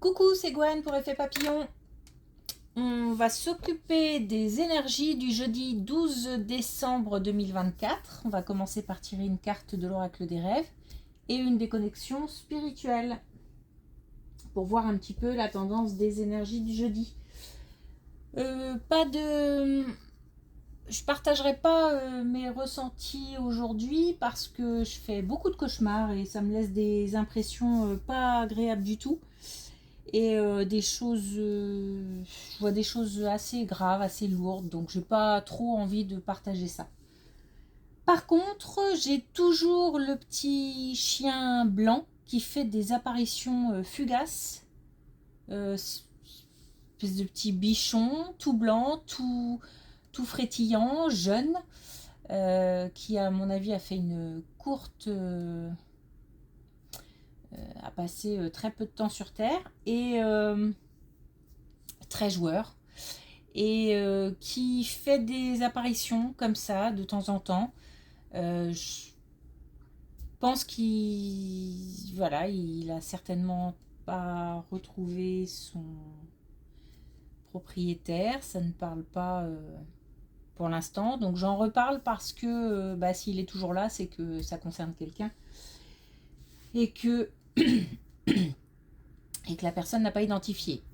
Coucou, c'est Gwen pour Effet Papillon. On va s'occuper des énergies du jeudi 12 décembre 2024. On va commencer par tirer une carte de l'oracle des rêves et une des connexions spirituelles pour voir un petit peu la tendance des énergies du jeudi. Je partagerai pas mes ressentis aujourd'hui parce que je fais beaucoup de cauchemars et ça me laisse des impressions pas agréables du tout. Et je vois des choses assez graves, assez lourdes, donc j'ai pas trop envie de partager ça. Par contre, j'ai toujours le petit chien blanc qui fait des apparitions fugaces, espèce de petit bichon tout blanc, tout frétillant, jeune, qui à mon avis a fait une courte a passé très peu de temps sur Terre et très joueur et qui fait des apparitions comme ça de temps en temps. Je pense qu'il a certainement pas retrouvé son propriétaire, ça ne parle pas pour l'instant, donc j'en reparle parce que s'il est toujours là, c'est que ça concerne quelqu'un et que et que la personne n'a pas identifié.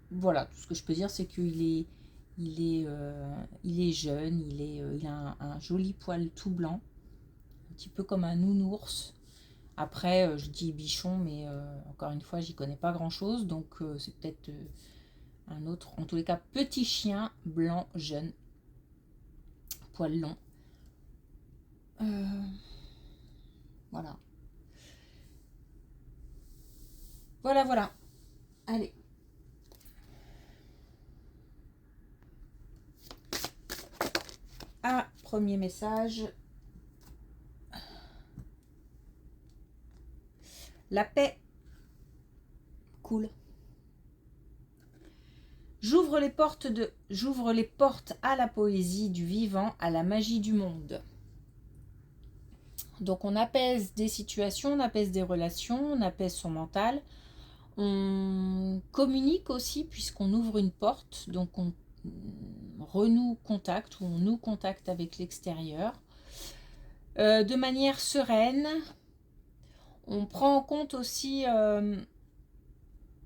Voilà, tout ce que je peux dire, c'est qu'il est jeune, il a un joli poil tout blanc, un petit peu comme un nounours. Après, je dis bichon, mais encore une fois, j'y connais pas grand-chose, donc c'est peut-être un autre, en tous les cas, petit chien blanc, jeune, poil long. Voilà. Voilà. Allez. Premier message. La paix. Cool. J'ouvre les portes à la poésie du vivant, à la magie du monde. Donc on apaise des situations, on apaise des relations, on apaise son mental. On communique aussi puisqu'on ouvre une porte, donc on renoue contact ou on noue contact avec l'extérieur. De manière sereine, on prend en compte aussi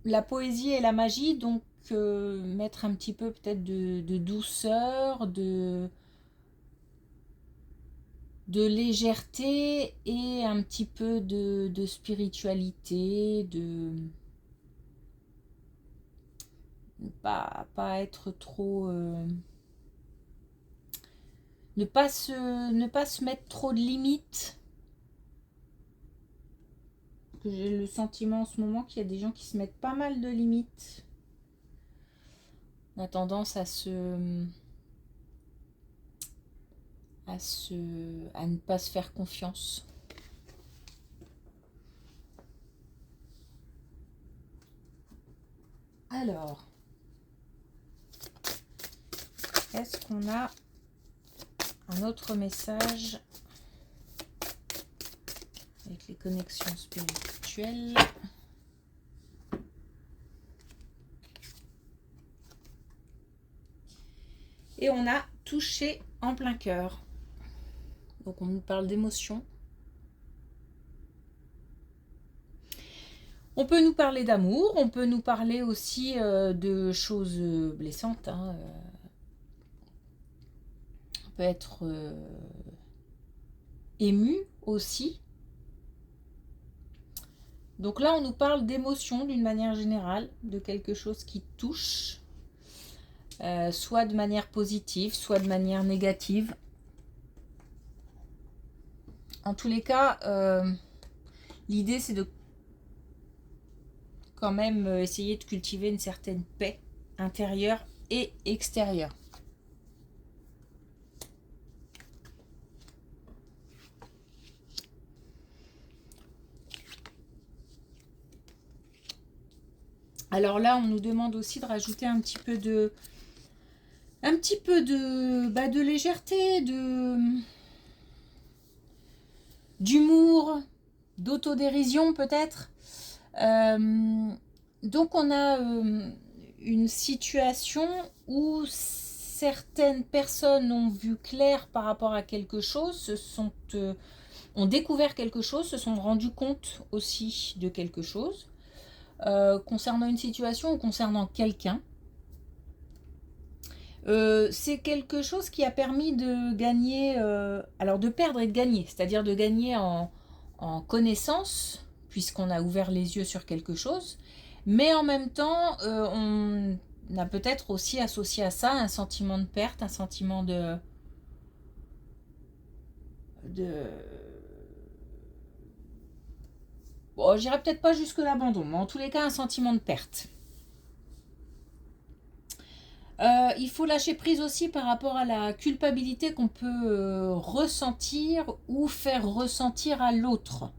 la poésie et la magie, donc mettre un petit peu peut-être de douceur, de légèreté et un petit peu de spiritualité, de pas être trop ne pas se mettre trop de limites. J'ai le sentiment en ce moment qu'il y a des gens qui se mettent pas mal de limites. On a tendance à ne pas se faire confiance. Alors, est-ce qu'on a un autre message avec les connexions spirituelles? Et on a touché en plein cœur. Donc on nous parle d'émotions. On peut nous parler d'amour, on peut nous parler aussi de choses blessantes. On peut être ému aussi. Donc là, on nous parle d'émotions d'une manière générale, de quelque chose qui touche, soit de manière positive, soit de manière négative. En tous les cas, l'idée c'est de quand même essayer de cultiver une certaine paix intérieure et extérieure. Alors là, on nous demande aussi de rajouter un petit peu de légèreté, d'humour, d'autodérision peut-être. Donc on a une situation où certaines personnes ont vu clair par rapport à quelque chose, ont découvert quelque chose, se sont rendus compte aussi de quelque chose, concernant une situation ou concernant quelqu'un. C'est quelque chose qui a permis de gagner, alors de perdre et de gagner, c'est-à-dire de gagner en connaissance, puisqu'on a ouvert les yeux sur quelque chose, mais en même temps, on a peut-être aussi associé à ça un sentiment de perte, un sentiment de... Bon, j'irai peut-être pas jusque l'abandon, mais en tous les cas, un sentiment de perte. Il faut lâcher prise aussi par rapport à la culpabilité qu'on peut ressentir ou faire ressentir à l'autre.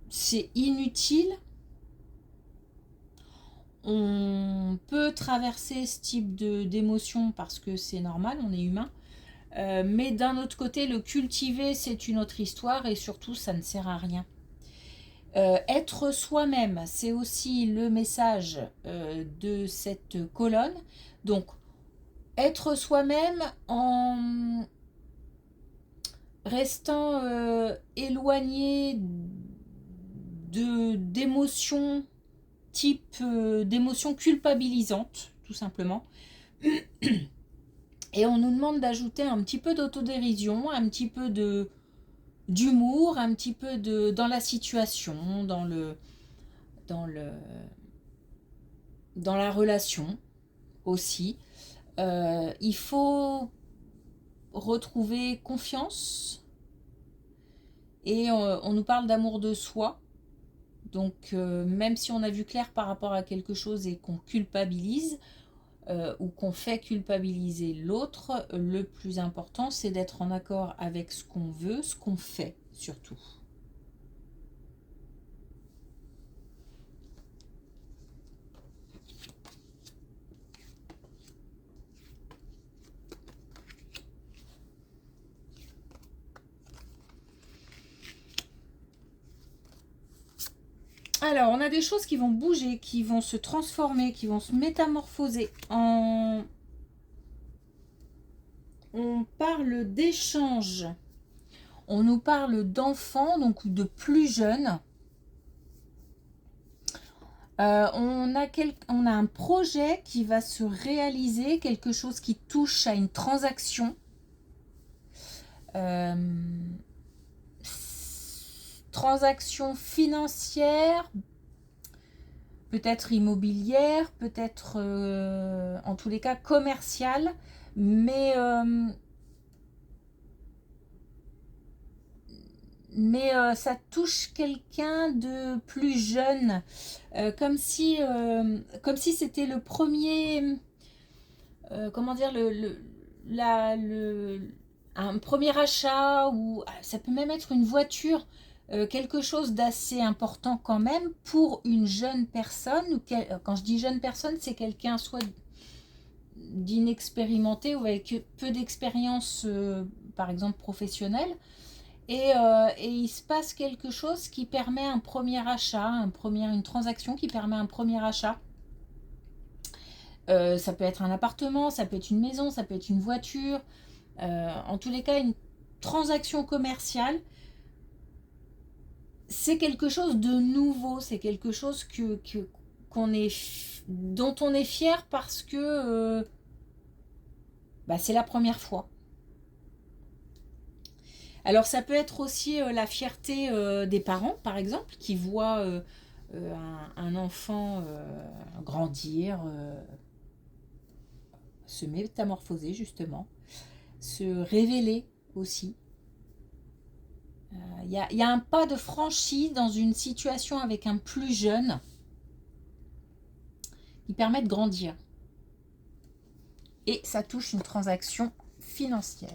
C'est inutile. On peut traverser ce type d'émotion parce que c'est normal, on est humain. Mais d'un autre côté, le cultiver, c'est une autre histoire et surtout, ça ne sert à rien. Être soi-même, c'est aussi le message de cette colonne. Donc, être soi-même en restant éloigné d'émotions type d'émotions culpabilisantes, tout simplement. Et on nous demande d'ajouter un petit peu d'autodérision, un petit peu d'humour, un petit peu dans la situation, dans la relation aussi. Il faut retrouver confiance et on nous parle d'amour de soi. Donc même si on a vu clair par rapport à quelque chose et qu'on culpabilise ou qu'on fait culpabiliser l'autre, le plus important c'est d'être en accord avec ce qu'on veut, ce qu'on fait surtout. Alors, on a des choses qui vont bouger, qui vont se transformer, qui vont se métamorphoser. On parle d'échange. On nous parle d'enfants, donc de plus jeunes. On a un projet qui va se réaliser, quelque chose qui touche à une transaction. Transaction financière, peut-être immobilière, peut-être en tous les cas commerciale, mais ça touche quelqu'un de plus jeune, comme si c'était le premier, comment dire, un premier achat, ou ça peut même être une voiture, quelque chose d'assez important quand même pour une jeune personne. Quand je dis jeune personne, c'est quelqu'un soit d'inexpérimenté ou avec peu d'expérience, par exemple professionnelle. Et il se passe quelque chose qui permet un premier achat, une transaction qui permet un premier achat. Ça peut être un appartement, ça peut être une maison, ça peut être une voiture. En tous les cas, une transaction commerciale, c'est quelque chose de nouveau, c'est quelque chose dont on est fier parce que c'est la première fois. Alors ça peut être aussi la fierté des parents, par exemple, qui voient un enfant grandir, se métamorphoser justement, se révéler aussi. Il y a un pas de franchi dans une situation avec un plus jeune qui permet de grandir. Et ça touche une transaction financière.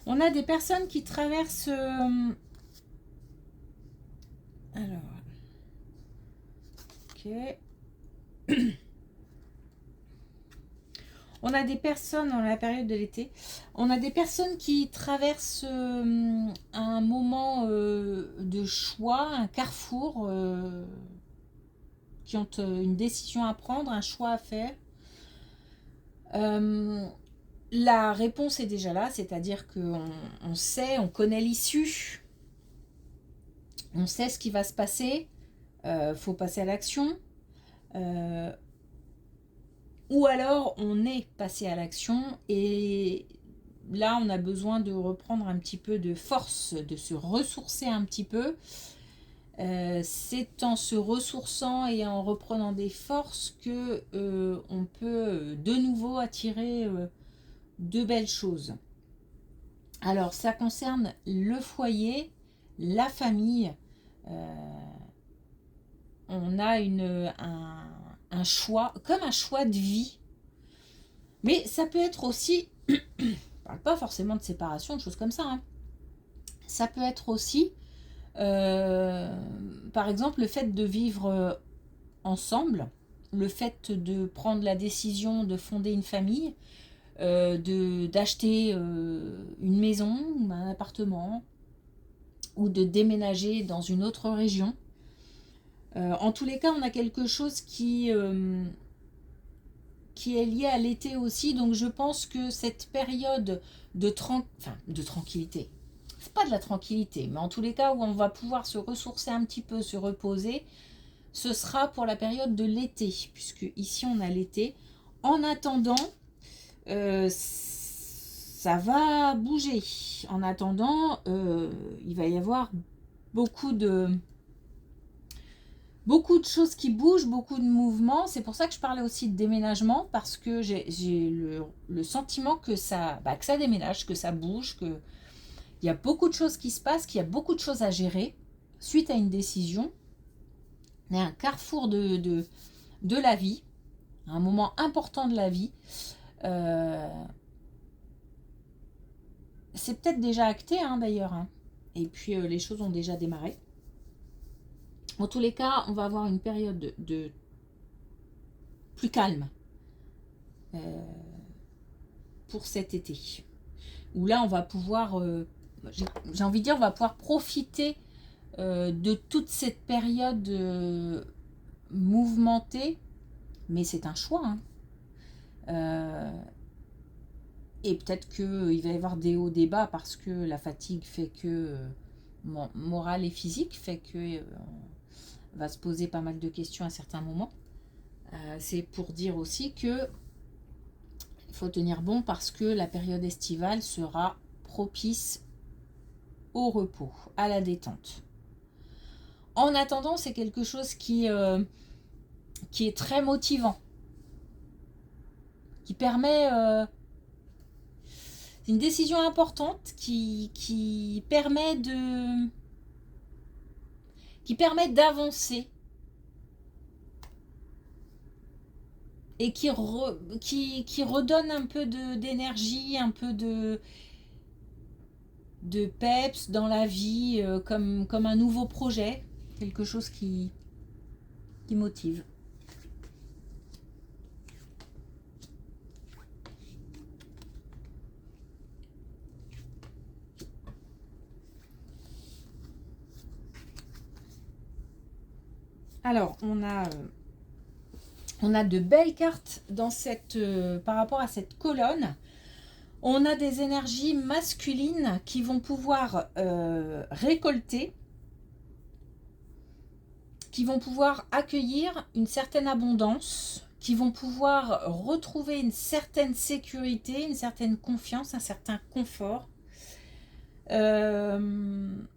On a des personnes qui traversent... alors... Ok. On a des personnes dans la période de l'été, on a des personnes qui traversent un moment de choix, un carrefour, qui ont une décision à prendre, un choix à faire. La réponse est déjà là, c'est-à-dire qu'on sait, on connaît l'issue, on sait ce qui va se passer, faut passer à l'action. Ou alors on est passé à l'action et là on a besoin de reprendre un petit peu de force, de se ressourcer un petit peu. C'est en se ressourçant et en reprenant des forces que on peut de nouveau attirer de belles choses. Alors ça concerne le foyer, la famille. On a un choix, comme un choix de vie. Mais ça peut être aussi, je ne parle pas forcément de séparation, de choses comme ça, hein. Ça peut être aussi, par exemple, le fait de vivre ensemble, le fait de prendre la décision de fonder une famille, d'acheter une maison ou un appartement, ou de déménager dans une autre région. En tous les cas, on a quelque chose qui est lié à l'été aussi, donc je pense que cette période de tranquillité, c'est pas de la tranquillité, mais en tous les cas où on va pouvoir se ressourcer un petit peu, se reposer, ce sera pour la période de l'été, puisque ici on a l'été. En attendant, ça va bouger. En attendant, il va y avoir beaucoup de choses qui bougent, beaucoup de mouvements. C'est pour ça que je parlais aussi de déménagement, parce que j'ai le sentiment que ça déménage, que ça bouge, qu'il y a beaucoup de choses qui se passent, qu'il y a beaucoup de choses à gérer suite à une décision. On est à un carrefour de la vie, un moment important de la vie. C'est peut-être déjà acté, hein, d'ailleurs, hein. Et puis les choses ont déjà démarré. En tous les cas, on va avoir une période de plus calme pour cet été. Où là, on va pouvoir, j'ai envie de dire, on va pouvoir profiter de toute cette période mouvementée. Mais c'est un choix, hein. Et peut-être qu'il va y avoir des hauts, des bas, parce que la fatigue fait que, morale et physique, fait que va se poser pas mal de questions à certains moments. C'est pour dire aussi que il faut tenir bon, parce que la période estivale sera propice au repos, à la détente. En attendant, c'est quelque chose qui est très motivant, qui permet... c'est une décision importante qui permet d'avancer et qui redonne un peu d'énergie, un peu de peps dans la vie, comme un nouveau projet, quelque chose qui motive. Alors, on a de belles cartes dans par rapport à cette colonne. On a des énergies masculines qui vont pouvoir récolter, qui vont pouvoir accueillir une certaine abondance, qui vont pouvoir retrouver une certaine sécurité, une certaine confiance, un certain confort. On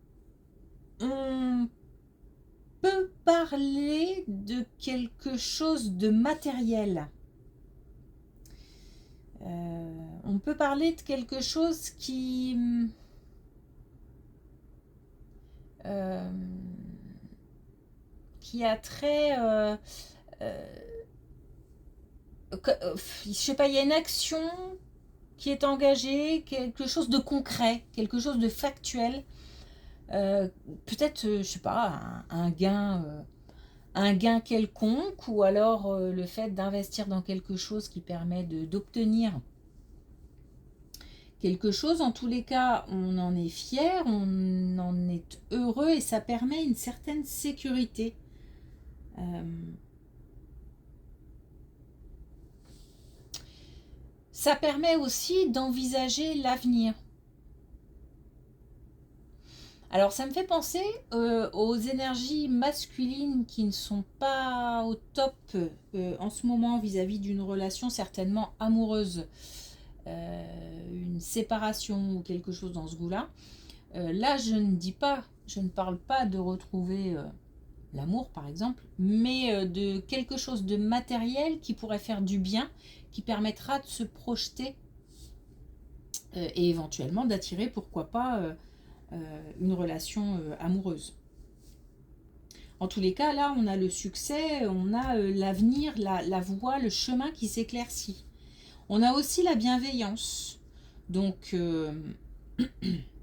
peut parler de quelque chose de matériel. On peut parler de quelque chose qui a trait, je sais pas, il y a une action qui est engagée, quelque chose de concret, quelque chose de factuel, peut-être, je sais pas, un gain un gain quelconque, ou alors le fait d'investir dans quelque chose qui permet d'obtenir quelque chose. En tous les cas, on en est fier, on en est heureux et ça permet une certaine sécurité. Ça permet aussi d'envisager l'avenir. Alors ça me fait penser aux énergies masculines qui ne sont pas au top en ce moment vis-à-vis d'une relation certainement amoureuse, une séparation ou quelque chose dans ce goût-là. Là, je ne parle pas de retrouver l'amour par exemple, mais de quelque chose de matériel qui pourrait faire du bien, qui permettra de se projeter et éventuellement d'attirer, pourquoi pas, une relation amoureuse. En tous les cas, là, on a le succès, on a l'avenir, la voie, le chemin qui s'éclaircit. On a aussi la bienveillance. Donc,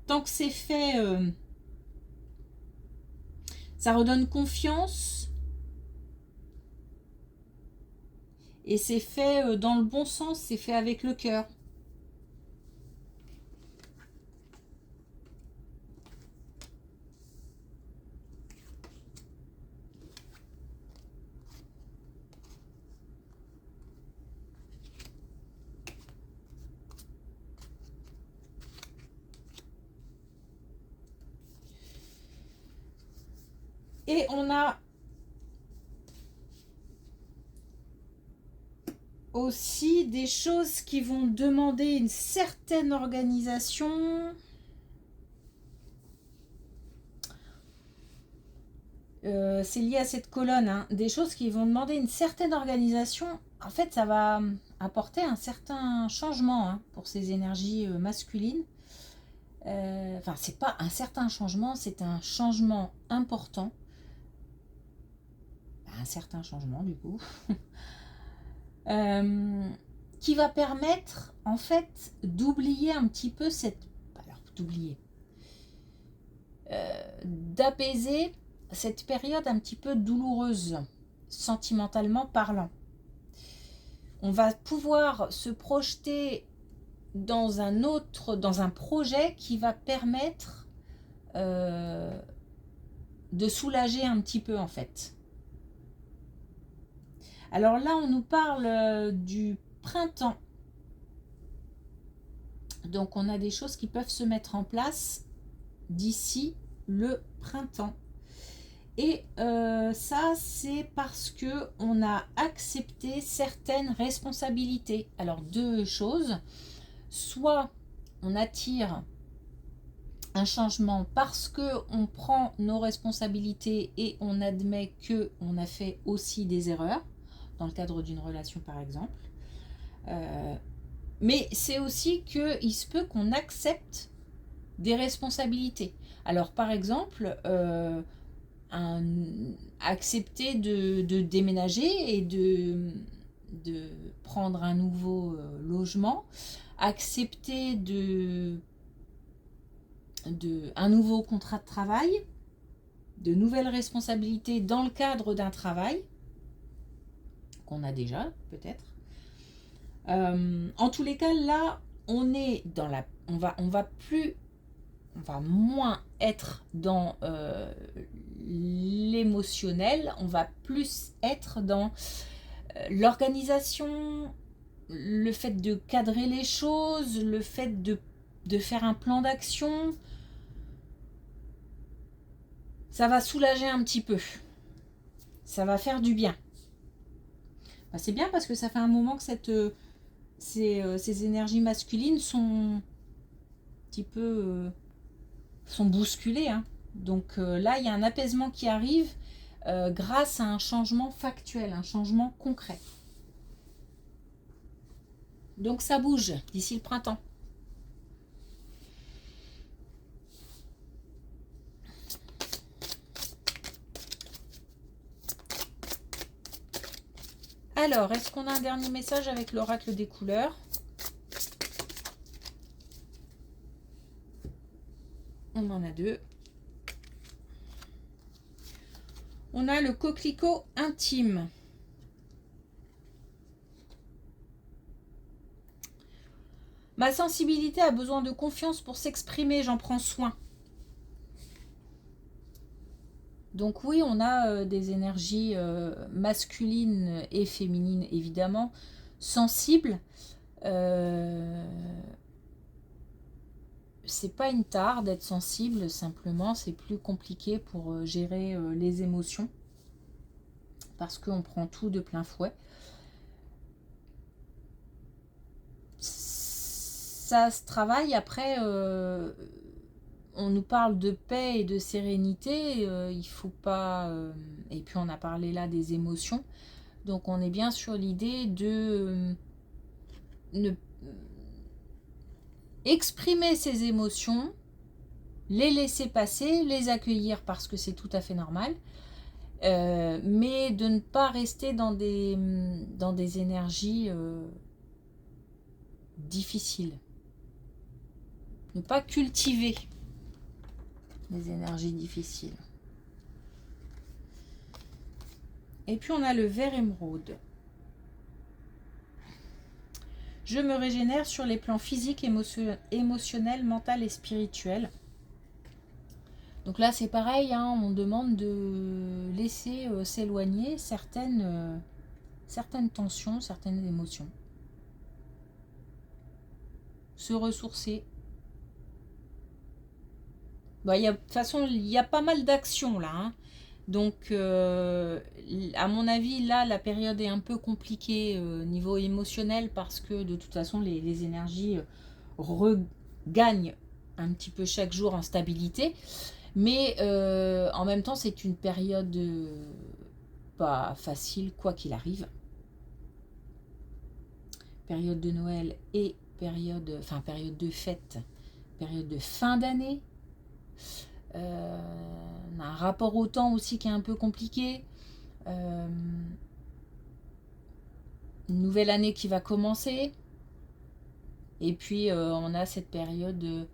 tant que c'est fait, ça redonne confiance et c'est fait dans le bon sens, c'est fait avec le cœur. Et on a aussi des choses qui vont demander une certaine organisation. C'est lié à cette colonne, hein. Des choses qui vont demander une certaine organisation. En fait, ça va apporter un certain changement hein, pour ces énergies masculines. Enfin, c'est pas un certain changement, c'est un changement important. Un certain changement, du coup. Qui va permettre, en fait, d'oublier un petit peu cette... Alors, d'oublier. D'apaiser cette période un petit peu douloureuse, sentimentalement parlant. On va pouvoir se projeter dans un projet qui va permettre de soulager un petit peu en fait. Alors là, on nous parle du printemps. Donc on a des choses qui peuvent se mettre en place d'ici le printemps. Et ça, c'est parce que on a accepté certaines responsabilités. Alors deux choses. Soit on attire un changement parce que on prend nos responsabilités et on admet que on a fait aussi des erreurs dans le cadre d'une relation par exemple. Mais c'est aussi qu'il se peut qu'on accepte des responsabilités. Alors par exemple, accepter de déménager et de prendre un nouveau logement, accepter un nouveau contrat de travail, de nouvelles responsabilités dans le cadre d'un travail qu'on a déjà peut-être. En tous les cas, là, on est dans la, on va moins être dans l'émotionnel, on va plus être dans l'organisation, le fait de cadrer les choses, le fait de faire un plan d'action. Ça va soulager un petit peu. Ça va faire du bien. Ben, c'est bien parce que ça fait un moment que ces énergies masculines sont un petit peu sont bousculées. Hein. Donc là, il y a un apaisement qui arrive grâce à un changement factuel, un changement concret. Donc ça bouge d'ici le printemps. Alors, est-ce qu'on a un dernier message avec l'oracle des couleurs? On en a deux. On a le coquelicot intime. Ma sensibilité a besoin de confiance pour s'exprimer, j'en prends soin. Donc oui, on a des énergies masculines et féminines, évidemment, sensibles. C'est pas une tare d'être sensible, simplement, c'est plus compliqué pour gérer les émotions, parce qu'on prend tout de plein fouet. Ça se travaille après, on nous parle de paix et de sérénité, il faut pas... et puis on a parlé là des émotions, donc on est bien sur l'idée de ne exprimer ses émotions, les laisser passer, les accueillir parce que c'est tout à fait normal, mais de ne pas rester dans des énergies difficiles. Ne pas cultiver des énergies difficiles. Et puis on a le vert émeraude. Je me régénère sur les plans physiques, émotionnels, mental et spirituel. Donc là c'est pareil, hein, on demande de laisser s'éloigner certaines tensions, certaines émotions. Se ressourcer. Bah, de toute façon, il y a pas mal d'actions là, hein. Donc, à mon avis, là, la période est un peu compliquée niveau émotionnel parce que de toute façon, les énergies regagnent un petit peu chaque jour en stabilité. Mais en même temps, c'est une période pas facile, quoi qu'il arrive. Période de Noël et période de fête, période de fin d'année. On a un rapport au temps aussi qui est un peu compliqué. Une nouvelle année qui va commencer. Et puis on a cette période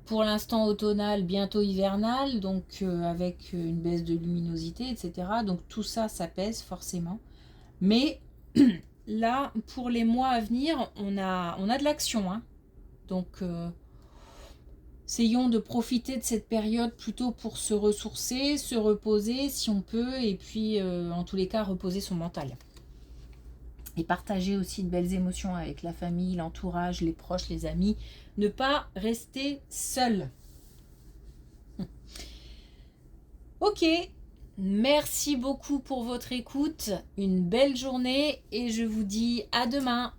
pour l'instant automnale, bientôt hivernale, donc avec une baisse de luminosité, etc. Donc tout ça, ça pèse forcément. Mais là, pour les mois à venir, on a de l'action, hein. Donc essayons de profiter de cette période plutôt pour se ressourcer, se reposer si on peut, et puis en tous les cas reposer son mental. Et partager aussi de belles émotions avec la famille, l'entourage, les proches, les amis. Ne pas rester seul. Ok, merci beaucoup pour votre écoute. Une belle journée et je vous dis à demain.